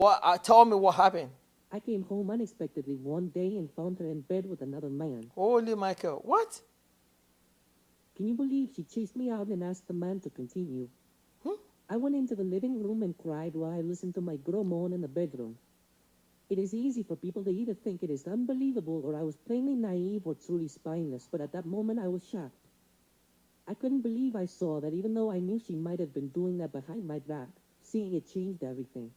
What? Tell me what happened. I came home unexpectedly one day and found her in bed with another man. Holy Michael. What? Can you believe she chased me out and asked the man to continue? Hmm? I went into the living room and cried while I listened to my girl moan in the bedroom. It is easy for people to either think it is unbelievable or I was plainly naive or truly spineless, but at that moment I was shocked. I couldn't believe I saw that even though I knew she might have been doing that behind my back, seeing it changed everything.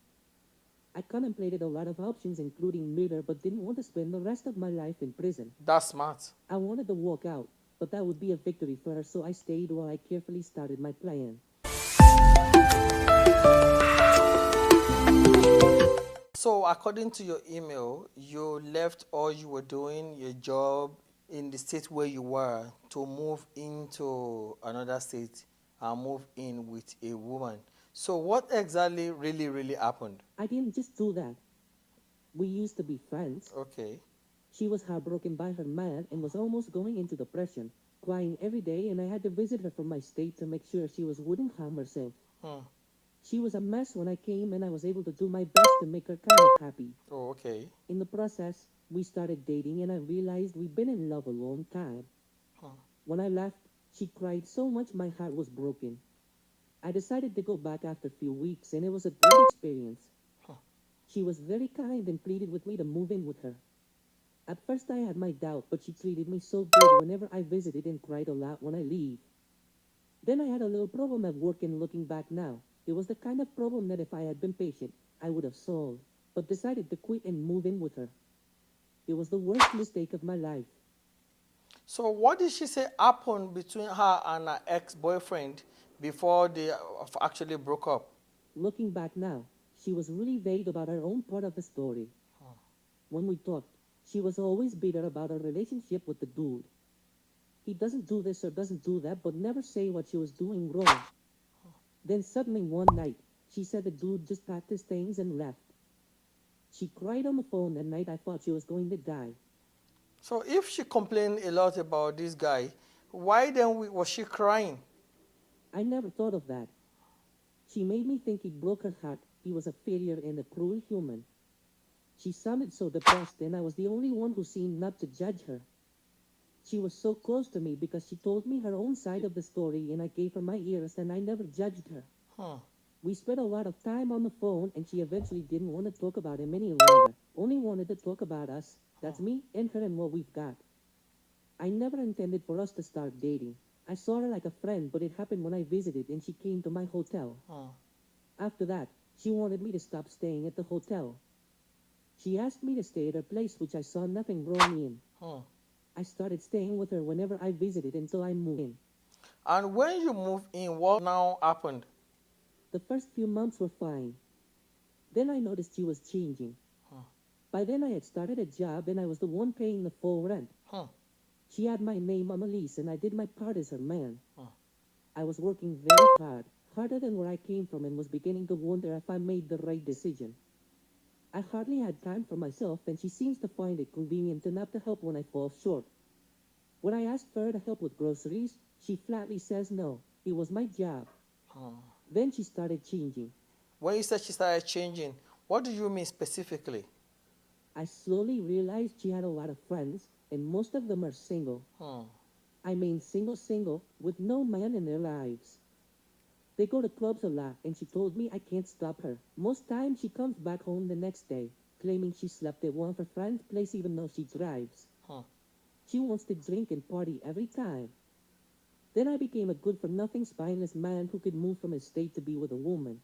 I contemplated a lot of options, including murder, but didn't want to spend the rest of my life in prison. That's smart. I wanted to walk out, but that would be a victory for her, so I stayed while I carefully started my plan. So, according to your email, you left all you were doing, your job in the state where you were, to move into another state and move in with a woman. So, what exactly really happened? I didn't just do that. We used to be friends. Okay. She was heartbroken by her man and was almost going into depression, crying every day, and I had to visit her from my state to make sure she wouldn't harm herself. Hmm. She was a mess when I came, and I was able to do my best to make her kind of happy. Oh, okay. In the process, we started dating, and I realized we'd been in love a long time. Hmm. When I left, she cried so much my heart was broken. I decided to go back after a few weeks, and it was a great experience. Huh. She was very kind and pleaded with me to move in with her. At first I had my doubt, but she treated me so good whenever I visited and cried a lot when I leave. Then I had a little problem at work, and looking back now, it was the kind of problem that if I had been patient, I would have solved, but decided to quit and move in with her. It was the worst mistake of my life. So, what did she say happened between her and her ex-boyfriend before they actually broke up? Looking back now, she was really vague about her own part of the story. When we talked, she was always bitter about her relationship with the dude. He doesn't do this or doesn't do that, but never say what she was doing wrong. Then suddenly one night, she said the dude just packed his things and left. She cried on the phone that night. I thought she was going to die. So, if she complained a lot about this guy, why then was she crying? I never thought of that. She made me think he broke her heart. He was a failure and a cruel human. She sounded so depressed, and I was the only one who seemed not to judge her. She was so close to me because she told me her own side of the story, and I gave her my ears, and I never judged her. Hmm. We spent a lot of time on the phone, and she eventually didn't want to talk about him any longer, only wanted to talk about us. That's me and her and what we've got. I never intended for us to start dating. I saw her like a friend, but it happened when I visited and she came to my hotel. Hmm. After that, she wanted me to stop staying at the hotel. She asked me to stay at her place, which I saw nothing wrong in. Hmm. I started staying with her whenever I visited until I moved in. And when you moved in, what now happened? The first few months were fine. Then I noticed she was changing. Hmm. By then I had started a job and I was the one paying the full rent. Hmm. She had my name on the lease and I did my part as her man. Hmm. I was working very hard, harder than where I came from, and was beginning to wonder if I made the right decision. I hardly had time for myself, and she seems to find it convenient to not to help when I fall short. When I asked her to help with groceries, she flatly says no. It was my job. Hmm. Then she started changing. When you said she started changing, what do you mean specifically? I slowly realized she had a lot of friends, and most of them are single. Hmm. I mean single, with no man in their lives. They go to clubs a lot, and she told me I can't stop her. Most times she comes back home the next day, claiming she slept at one of her friends' place even though she drives. Hmm. She wants to drink and party every time. Then I became a good-for-nothing spineless man who could move from his state to be with a woman.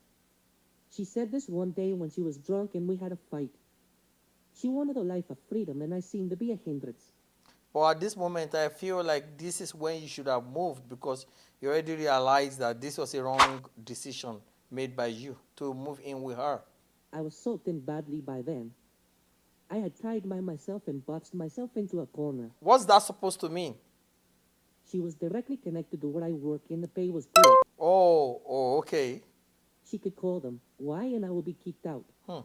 She said this one day when she was drunk and we had a fight. She wanted a life of freedom, and I seemed to be a hindrance. But at this moment, I feel like this is when you should have moved because you already realized that this was a wrong decision made by you to move in with her. I was sulking badly by then. I had tied myself and boxed myself into a corner. What's that supposed to mean? She was directly connected to where I work, and the pay was good. Oh, okay. She could call them. Why? And I will be kicked out. Hmm.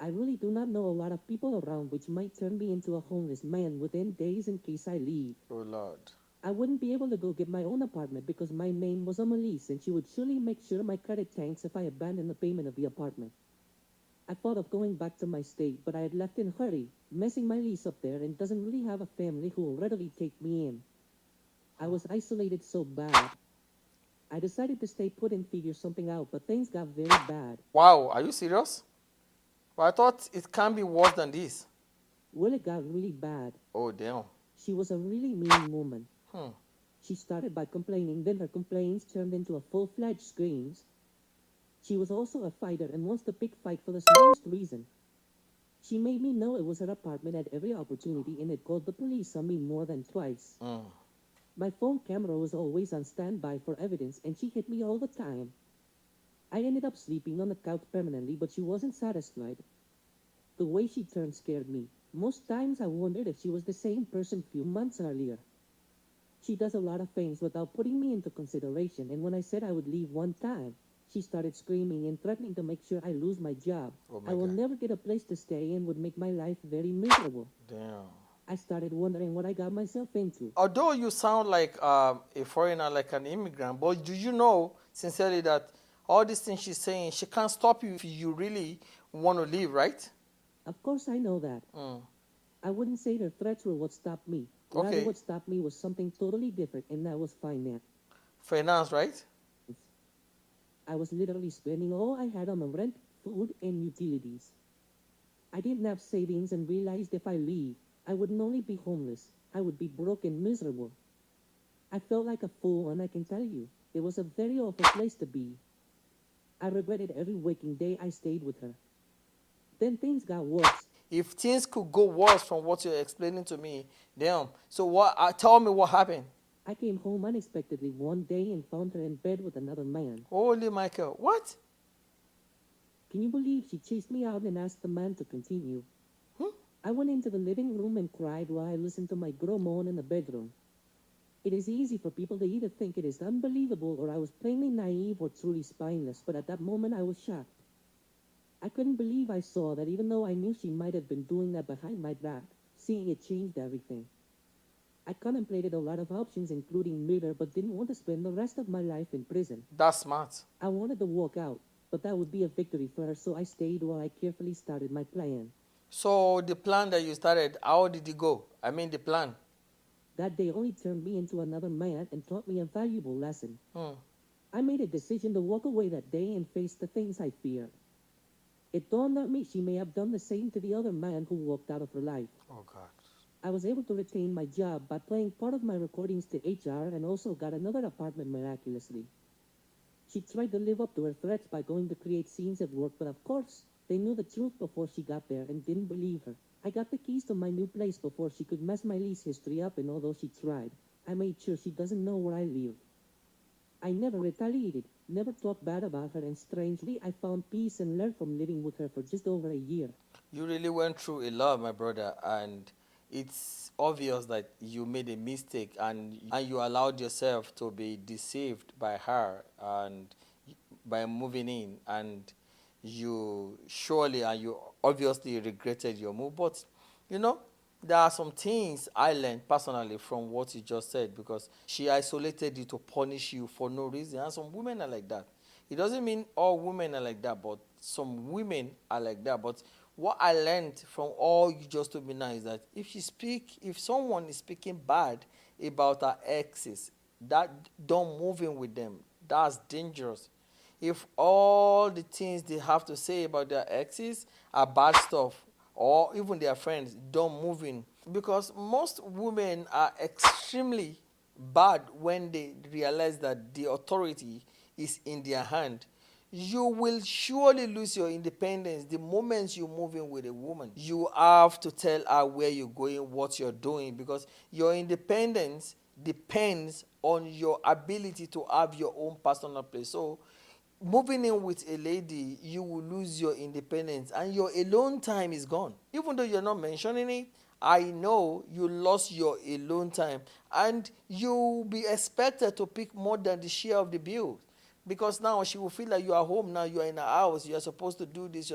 I really do not know a lot of people around, which might turn me into a homeless man within days in case I leave. Oh, Lord. I wouldn't be able to go get my own apartment because my name was on the lease, and she would surely make sure my credit tanks if I abandoned the payment of the apartment. I thought of going back to my state, but I had left in a hurry, messing my lease up there and doesn't really have a family who will readily take me in. I was isolated so bad. I decided to stay put and figure something out, but things got very bad. Wow, are you serious? Well, I thought it can be worse than this. Well, it got really bad. Oh, damn. She was a really mean woman. Hmm. She started by complaining, then her complaints turned into a full-fledged screams. She was also a fighter and wants to pick fight for the smallest reason. She made me know it was her apartment at every opportunity and had called the police on me more than twice. Mm. My phone camera was always on standby for evidence and she hit me all the time. I ended up sleeping on the couch permanently, but she wasn't satisfied. The way she turned scared me. Most times I wondered if she was the same person few months earlier. She does a lot of things without putting me into consideration, and when I said I would leave one time, she started screaming and threatening to make sure I lose my job. Oh my I will God. never get a place to stay and would make my life very miserable. Damn. I started wondering what I got myself into. Although you sound like a foreigner, like an immigrant, but do you know sincerely that all these things she's saying, she can't stop you if you really want to leave, right? Of course I know that. Mm. I wouldn't say her threats were what stopped me. Rather, Okay. what stopped me was something totally different, and that was finance. Finance, right? I was literally spending all I had on the rent, food, and utilities. I didn't have savings and realized if I leave, I wouldn't only be homeless, I would be broke and miserable. I felt like a fool, and I can tell you, it was a very awful place to be. I regretted every waking day I stayed with her. Then things got worse. If things could go worse from what you're explaining to me, damn. So what? Tell me what happened. I came home unexpectedly one day and found her in bed with another man. Holy Michael, what? Can you believe she chased me out and asked the man to continue? Hmm? I went into the living room and cried while I listened to my girl moan in the bedroom. It is easy for people to either think it is unbelievable or I was plainly naive or truly spineless, but at that moment I was shocked. I couldn't believe I saw that even though I knew she might have been doing that behind my back, seeing it changed everything. I contemplated a lot of options, including murder, but didn't want to spend the rest of my life in prison. That's smart. I wanted to walk out, but that would be a victory for her, so I stayed while I carefully started my plan. So the plan that you started, how did it go? I mean the plan. That day only turned me into another man and taught me a valuable lesson. Hmm. I made a decision to walk away that day and face the things I feared. It dawned on me she may have done the same to the other man who walked out of her life. Oh God. I was able to retain my job by playing part of my recordings to HR and also got another apartment miraculously. She tried to live up to her threats by going to create scenes at work, but of course, they knew the truth before she got there and didn't believe her. I got the keys to my new place before she could mess my lease history up, and although she tried, I made sure she doesn't know where I live. I never retaliated, never talked bad about her, and strangely, I found peace and learned from living with her for just over a year. You really went through a lot, my brother, and it's obvious that you made a mistake and you allowed yourself to be deceived by her and by moving in, and you surely and you obviously regretted your move. But you know, there are some things I learned personally from what you just said, because she isolated you to punish you for no reason, and some women are like that. It doesn't mean all women are like that, but some women are like that. But what I learned from all you just told me now is that if someone is speaking bad about her exes, that don't move in with them. That's dangerous. If all the things they have to say about their exes are bad stuff, or even their friends, don't move in, because most women are extremely bad when they realize that the authority is in their hand. You will surely lose your independence the moment you move in with a woman. You have to tell her where you're going, what you're doing, because your independence depends on your ability to have your own personal place. So moving in with a lady, you will lose your independence and your alone time is gone. Even though you're not mentioning it, I know you lost your alone time, and you'll be expected to pick more than the share of the bill, because now she will feel like you are home. Now you are in a house, you are supposed to do this,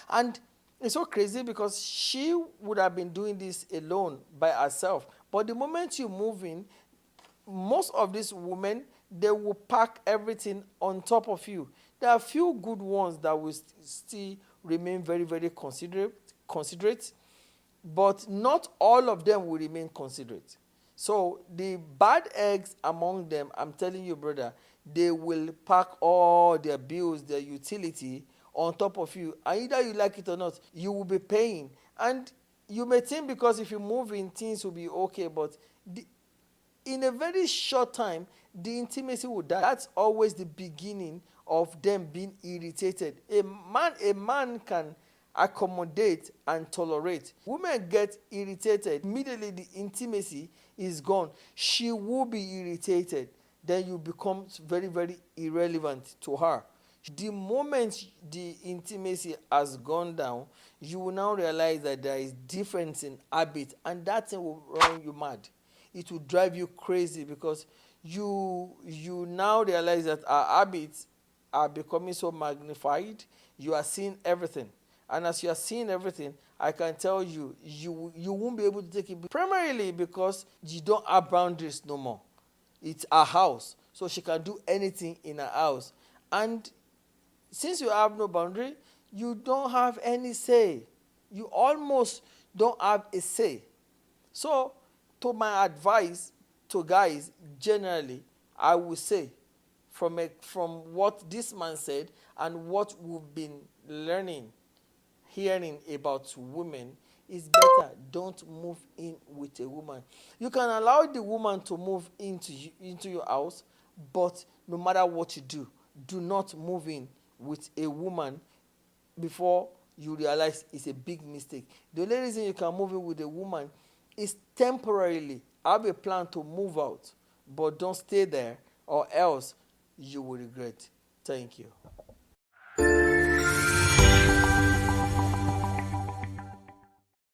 and it's so crazy because she would have been doing this alone by herself, but the moment you move in, most of these women, they will pack everything on top of you. There are few good ones that will still remain very, very considerate, but not all of them will remain considerate. So the bad eggs among them, I'm telling you, brother, they will pack all their bills, their utility on top of you. And either you like it or not, you will be paying. And you may think because if you move in, things will be okay, but in a very short time, the intimacy will die. That's always the beginning of them being irritated. A man can accommodate and tolerate. Women get irritated. Immediately the intimacy is gone. She will be irritated. Then you become very, very irrelevant to her. The moment the intimacy has gone down, you will now realize that there is difference in habit, and that thing will run you mad. It will drive you crazy because you now realize that our habits are becoming so magnified. You are seeing everything, and as you are seeing everything, I can tell you, you won't be able to take it, primarily because you don't have boundaries no more. It's her house, so she can do anything in her house. And since you have no boundary, you don't have any say. You almost don't have a say. So, to my advice to guys generally, I would say, from what this man said and what we've been learning, hearing about women, is better don't move in with a woman. You can allow the woman to move into your house, but no matter what you do not move in with a woman before you realize it's a big mistake. The only reason you can move in with a woman is temporarily. Have a plan to move out, but don't stay there, or else you will regret. Thank you.